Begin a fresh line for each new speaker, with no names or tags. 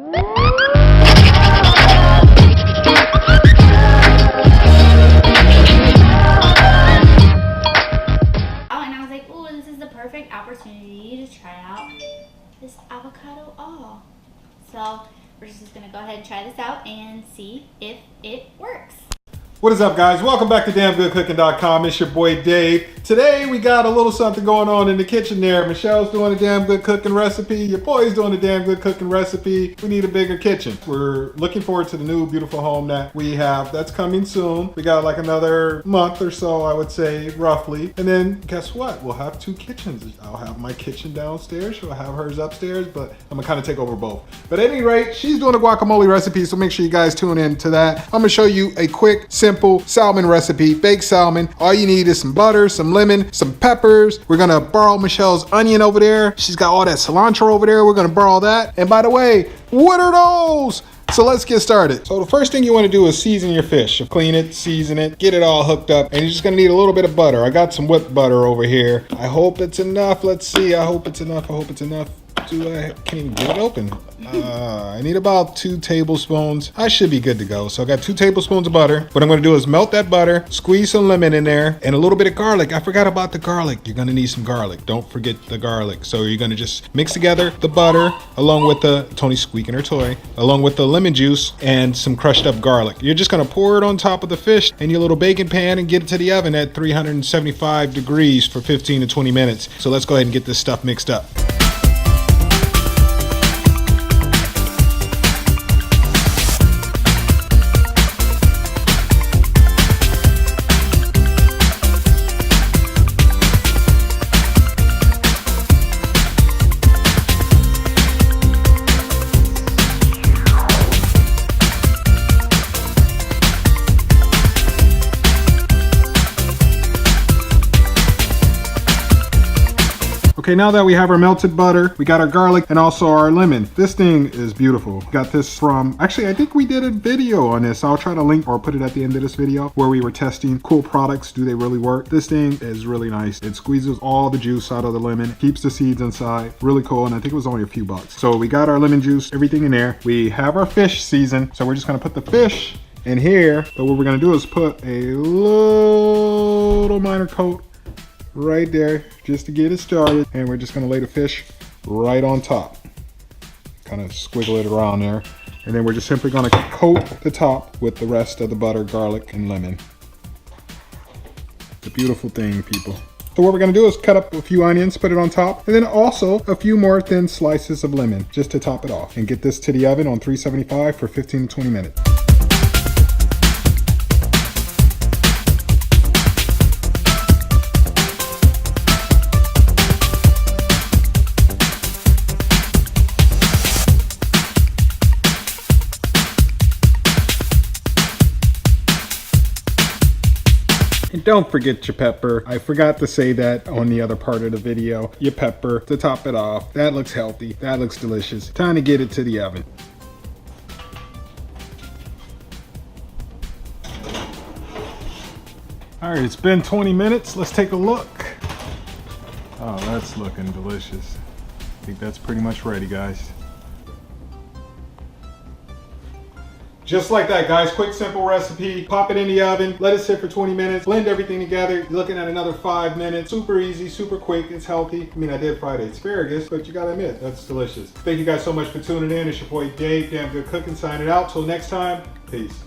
Perfect opportunity to try out this avocado all. So we're just gonna go ahead and try this out and see if it works.
What is up, guys? Welcome back to DamnGoodCooking.com. It's your boy Dave. Today we got a little something going on in the kitchen there. Michelle's doing a damn good cooking recipe. Your boy's doing a damn good cooking recipe. We need a bigger kitchen. We're looking forward to the new beautiful home that we have. That's coming soon. We got like another month or so, I would say, roughly. And then guess what? We'll have two kitchens. I'll have my kitchen downstairs. She'll have hers upstairs, but I'm gonna kind of take over both. But at any rate, she's doing a guacamole recipe, so make sure you guys tune in to that. I'm gonna show you a quick, simple salmon recipe, baked salmon. All you need is some butter, some lemon, some peppers. We're gonna borrow Michelle's onion over there. She's got all that cilantro over there. We're gonna borrow that. And by the way, what are those? So let's get started. So the first thing you want to do is season your fish. Clean it, season it, get it all hooked up, and you're just gonna need a little bit of butter. I got some whipped butter over here. I hope it's enough. Let's see. I hope it's enough. I hope it's enough. I can't even get it open. I need about 2 tablespoons. I should be good to go. So I got 2 tablespoons of butter. What I'm gonna do is melt that butter, squeeze some lemon in there, and a little bit of garlic. I forgot about the garlic. You're gonna need some garlic. Don't forget the garlic. So you're gonna just mix together the butter along with Tony's squeaking her toy, along with the lemon juice and some crushed up garlic. You're just gonna pour it on top of the fish in your little baking pan and get it to the oven at 375 degrees for 15 to 20 minutes. So let's go ahead and get this stuff mixed up. Okay, now that we have our melted butter, we got our garlic and also our lemon. This thing is beautiful. Got this from, actually, I think we did a video on this. I'll try to link or put it at the end of this video where we were testing cool products. Do they really work? This thing is really nice. It squeezes all the juice out of the lemon, keeps the seeds inside. Really cool, and I think it was only a few bucks. So we got our lemon juice, everything in there. We have our fish seasoned. So we're just gonna put the fish in here. But what we're gonna do is put a little minor coat right there just to get it started, and we're just going to lay the fish right on top, kind of squiggle it around there, and then we're just simply going to coat the top with the rest of the butter, garlic, and lemon. It's a beautiful thing, people. So what we're going to do is cut up a few onions, put it on top, and then also a few more thin slices of lemon just to top it off, and get this to the oven on 375 for 15 to 20 minutes. And don't forget your pepper. I forgot to say that on the other part of the video. Your pepper to top it off. That looks healthy. That looks delicious. Time to get it to the oven. All right, it's been 20 minutes. Let's take a look. Oh, that's looking delicious. I think that's pretty much ready, guys. Just like that, guys. Quick, simple recipe. Pop it in the oven, let it sit for 20 minutes, blend everything together. You're looking at another 5 minutes. Super easy, super quick, it's healthy. I mean, I did fry the asparagus, but you gotta admit, that's delicious. Thank you guys so much for tuning in. It's your boy Dave, Damn Good Cooking, signing out. Till next time, peace.